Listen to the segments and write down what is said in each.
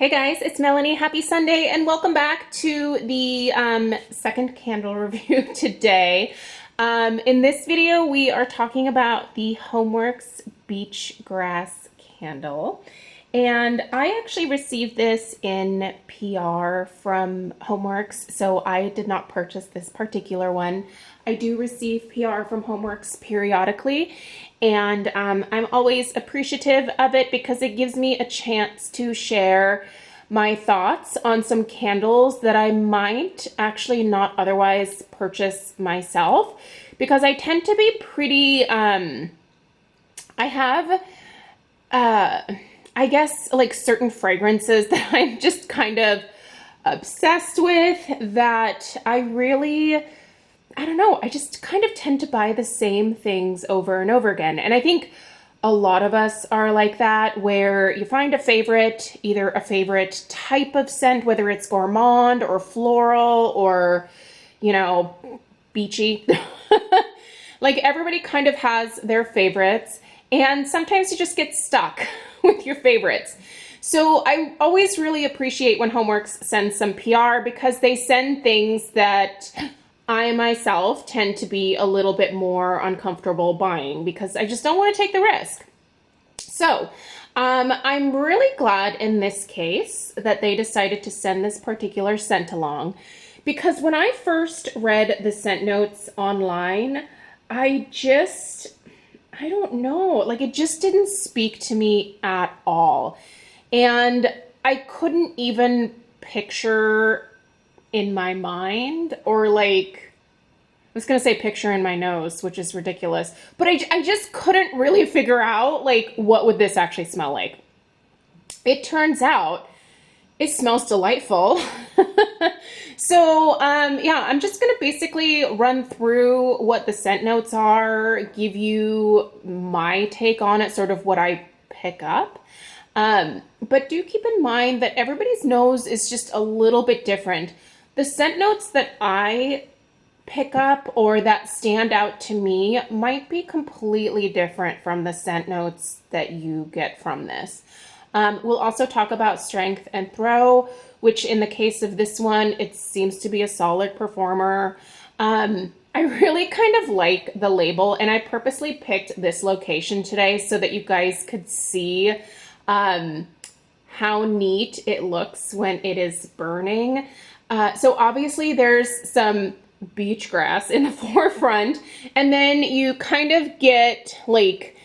Hey guys, it's Melanie. Happy Sunday and welcome back to the second candle review today. In this video, we are talking about the Homeworx Beach Grass Candle. And I actually received this in PR from Homeworx, so I did not purchase this particular one. I do receive PR from Homeworx periodically, and I'm always appreciative of it because it gives me a chance to share my thoughts on some candles that I might actually not otherwise purchase myself, because I tend to be pretty, I have, I guess, like certain fragrances that I'm just kind of obsessed with that I don't know, I just kind of tend to buy the same things over and over again. And I think a lot of us are like that, where you find a favorite, either a favorite type of scent, whether it's gourmand or floral or, you know, beachy. Like everybody kind of has their favorites, and sometimes you just get stuck with your favorites. So I always really appreciate when Homeworx sends some PR, because they send things that I myself tend to be a little bit more uncomfortable buying, because I just don't want to take the risk. So I'm really glad in this case that they decided to send this particular scent along, because when I first read the scent notes online, I don't know, like it just didn't speak to me at all. And I couldn't even picture in my mind, or like, I was gonna say picture in my nose, which is ridiculous, but I just couldn't really figure out like what would this actually smell like. It turns out it smells delightful. So yeah, I'm just gonna basically run through what the scent notes are, give you my take on it, sort of what I pick up. But do keep in mind that everybody's nose is just a little bit different. The scent notes that I pick up or that stand out to me might be completely different from the scent notes that you get from this. We'll also talk about strength and throw, which in the case of this one, it seems to be a solid performer. I really kind of like the label, and I purposely picked this location today so that you guys could see how neat it looks when it is burning. So obviously there's some beach grass in the forefront, and then you kind of get like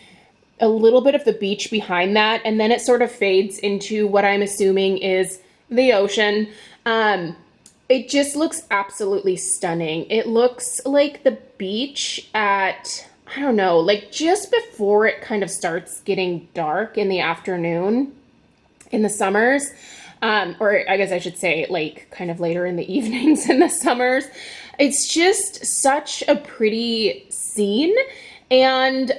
a little bit of the beach behind that, and then it sort of fades into what I'm assuming is the ocean. It just looks absolutely stunning. It looks like the beach at, I don't know, like just before it kind of starts getting dark in the afternoon in the summers. Or I guess I should say like kind of later in the evenings in the summers. It's just such a pretty scene, and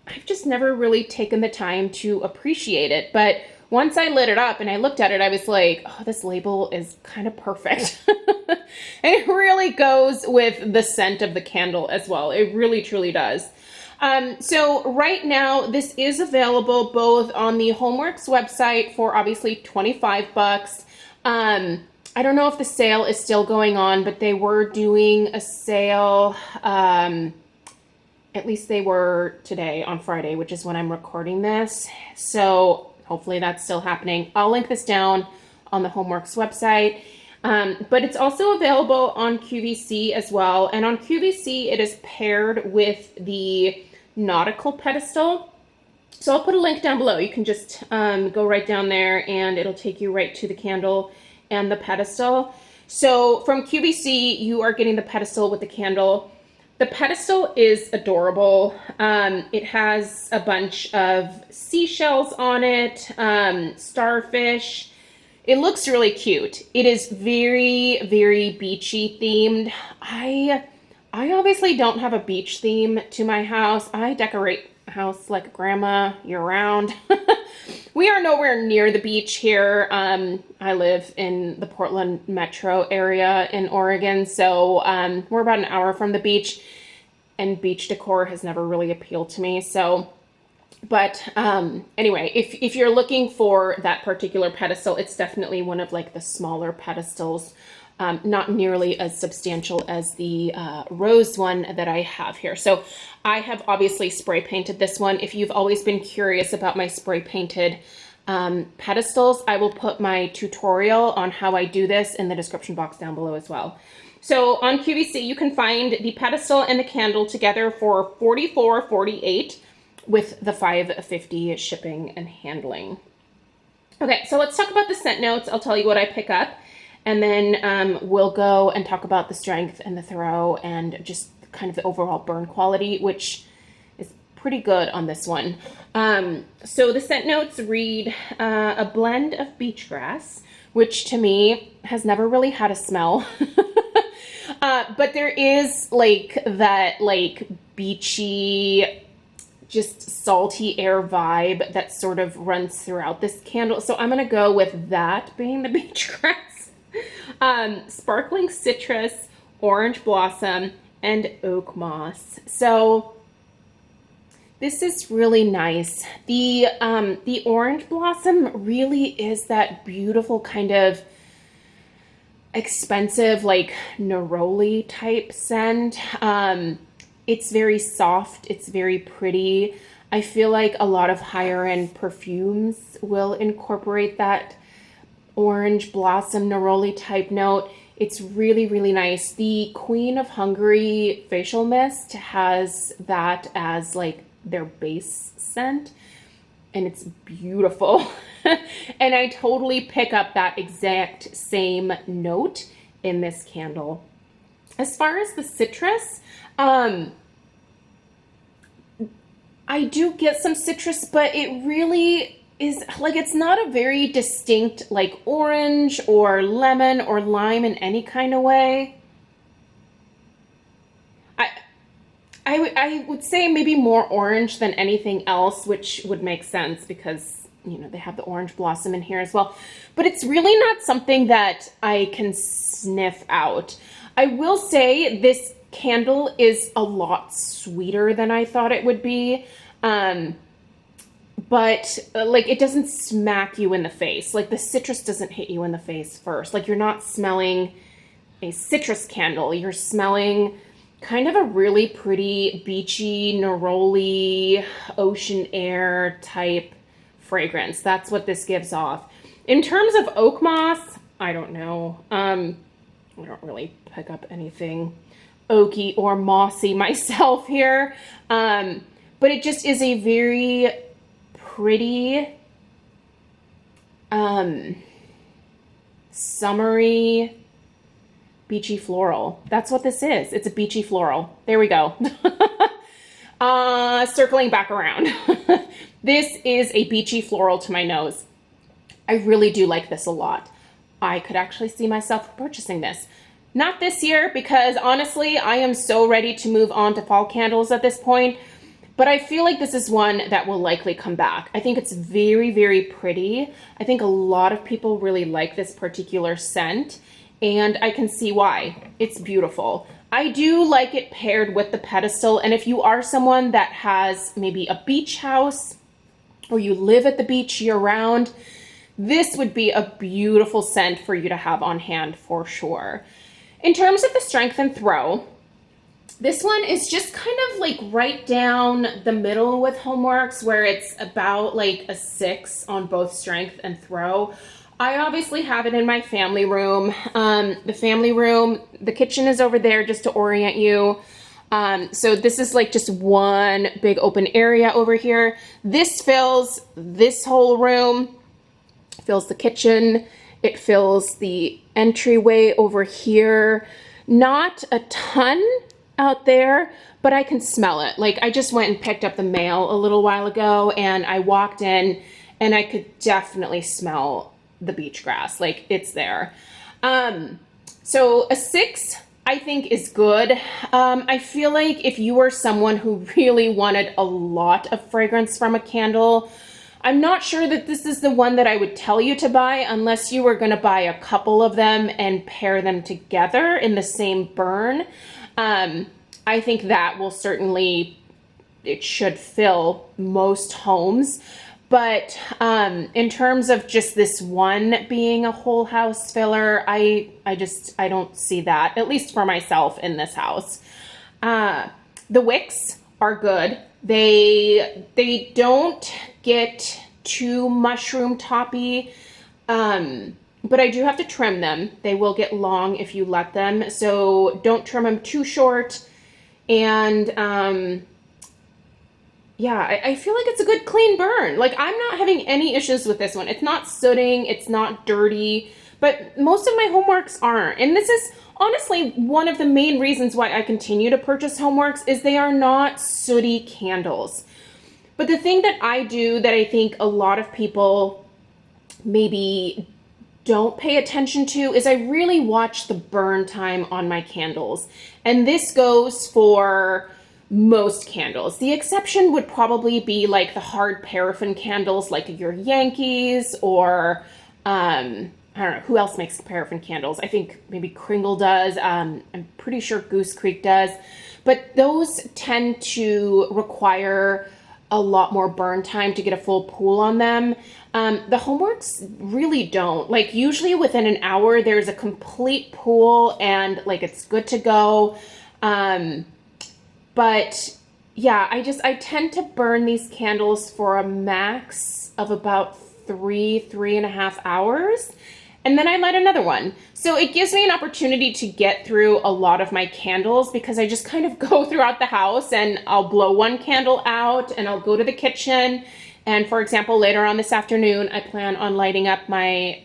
I've just never really taken the time to appreciate it. But once I lit it up and I looked at it, I was like, oh, this label is kind of perfect. And it really goes with the scent of the candle as well. It really, truly does. So right now, this is available both on the Homeworx website for obviously 25 bucks. I don't know if the sale is still going on, but they were doing a sale. At least they were today on Friday, which is when I'm recording this. So hopefully that's still happening. I'll link this down on the Homeworx website. But it's also available on QVC as well. And on QVC, it is paired with the nautical pedestal. So I'll put a link down below. You can just go right down there and it'll take you right to the candle and the pedestal. So from QVC, you are getting the pedestal with the candle. The pedestal is adorable. It has a bunch of seashells on it, starfish. It looks really cute. It is very, very beachy themed. I obviously don't have a beach theme to my house. I decorate a house like a grandma year-round. We are nowhere near the beach here. I live in the Portland metro area in Oregon, so we're about an hour from the beach, and beach decor has never really appealed to me. So But anyway, if you're looking for that particular pedestal, it's definitely one of like the smaller pedestals, not nearly as substantial as the rose one that I have here. So I have obviously spray painted this one. If you've always been curious about my spray painted pedestals, I will put my tutorial on how I do this in the description box down below as well. So on QVC, you can find the pedestal and the candle together for $44.48 with the $5.50 shipping and handling. Okay, so let's talk about the scent notes. I'll tell you what I pick up, and then we'll go and talk about the strength and the throw and just kind of the overall burn quality, which is pretty good on this one. So the scent notes read a blend of beach grass, which to me has never really had a smell. But there is like that like beachy, just salty air vibe that sort of runs throughout this candle. So I'm gonna go with that being the beach grass. Sparkling citrus, orange blossom, and oak moss. So this is really nice. The orange blossom really is that beautiful kind of expensive, like neroli type scent. It's very soft. It's very pretty. I feel like a lot of higher end perfumes will incorporate that orange blossom neroli type note. It's really, really nice. The Queen of Hungary facial mist has that as like their base scent, and it's beautiful. And I totally pick up that exact same note in this candle. As far as the citrus, I do get some citrus, but it really is like, it's not a very distinct like orange or lemon or lime in any kind of way. I would say maybe more orange than anything else, which would make sense because, you know, they have the orange blossom in here as well. But it's really not something that I can sniff out. I will say this candle is a lot sweeter than I thought it would be. But like, it doesn't smack you in the face. Like the citrus doesn't hit you in the face first. Like you're not smelling a citrus candle. You're smelling kind of a really pretty beachy, neroli, ocean air type fragrance. That's what this gives off. In terms of oak moss, I don't know. I don't really pick up anything oaky or mossy myself here. But it just is a very pretty, summery, beachy floral. That's what this is. It's a beachy floral. There we go. Circling back around. This is a beachy floral to my nose. I really do like this a lot. I could actually see myself purchasing this. Not this year, because honestly, I am so ready to move on to fall candles at this point. But I feel like this is one that will likely come back. I think it's very, very pretty. I think a lot of people really like this particular scent, and I can see why. It's beautiful. I do like it paired with the pedestal, and if you are someone that has maybe a beach house or you live at the beach year-round, this would be a beautiful scent for you to have on hand for sure. In terms of the strength and throw, this one is just kind of like right down the middle with Homeworx, where it's about like a 6 on both strength and throw. I obviously have it in my family room. The family room, the kitchen is over there just to orient you. So this is like just one big open area over here. This fills this whole room, fills the kitchen. It fills the entryway over here. Not a ton out there, but I can smell it. Like I just went and picked up the mail a little while ago, and I walked in and I could definitely smell the beach grass. Like it's there. So a 6 I think is good. I feel like if you were someone who really wanted a lot of fragrance from a candle, I'm not sure that this is the one that I would tell you to buy unless you were going to buy a couple of them and pair them together in the same burn. I think that will certainly it should fill most homes. But in terms of just this one being a whole house filler, I don't see that, at least for myself in this house. The Wicks are good. They don't get too mushroom toppy, but I do have to trim them. They will get long if you let them, so don't trim them too short. And yeah, I feel like it's a good clean burn. Like, I'm not having any issues with this one. It's not sooting, it's not dirty, but most of my Homeworx aren't. And this is honestly one of the main reasons why I continue to purchase Homeworx is they are not sooty candles. But the thing that I do that I think a lot of people maybe don't pay attention to is I really watch the burn time on my candles. And this goes for most candles. The exception would probably be like the hard paraffin candles, like your Yankees, or I don't know, who else makes paraffin candles? I think maybe Kringle does. I'm pretty sure Goose Creek does. But those tend to require a lot more burn time to get a full pool on them. The Homeworx really don't. Like, usually within an hour, there's a complete pool and like it's good to go. But yeah, I tend to burn these candles for a max of about 3.5 hours. And then I light another one. So it gives me an opportunity to get through a lot of my candles because I just kind of go throughout the house and I'll blow one candle out and I'll go to the kitchen. And for example, later on this afternoon, I plan on lighting up my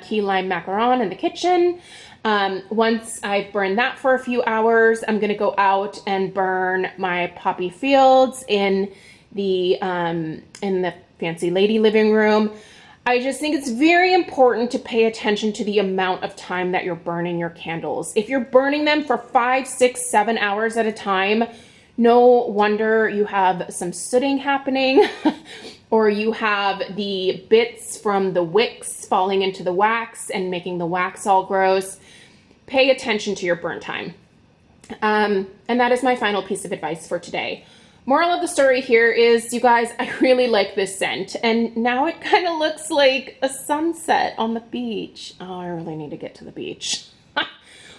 key lime macaron in the kitchen. Once I've burned that for a few hours, I'm gonna go out and burn my poppy fields in the fancy lady living room. I just think it's very important to pay attention to the amount of time that you're burning your candles. If you're burning them for 5, 6, 7 hours at a time, no wonder you have some sooting happening or you have the bits from the wicks falling into the wax and making the wax all gross. Pay attention to your burn time. And that is my final piece of advice for today. Moral of the story here is, you guys, I really like this scent. And now it kind of looks like a sunset on the beach. Oh, I really need to get to the beach.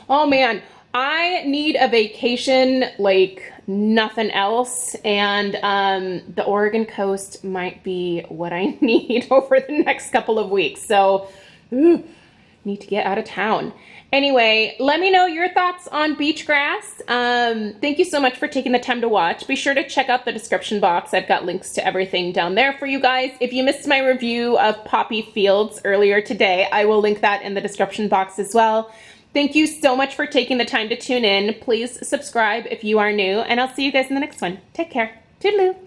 Oh man, I need a vacation like nothing else. And the Oregon coast might be what I need over the next couple of weeks. So, need to get out of town. Anyway, let me know your thoughts on beach grass. Thank you so much for taking the time to watch. Be sure to check out the description box. I've got links to everything down there for you guys. If you missed my review of poppy fields earlier today, I will link that in the description box as well. Thank you so much for taking the time to tune in. Please subscribe if you are new, and I'll see you guys in the next one. Take care. Toodaloo.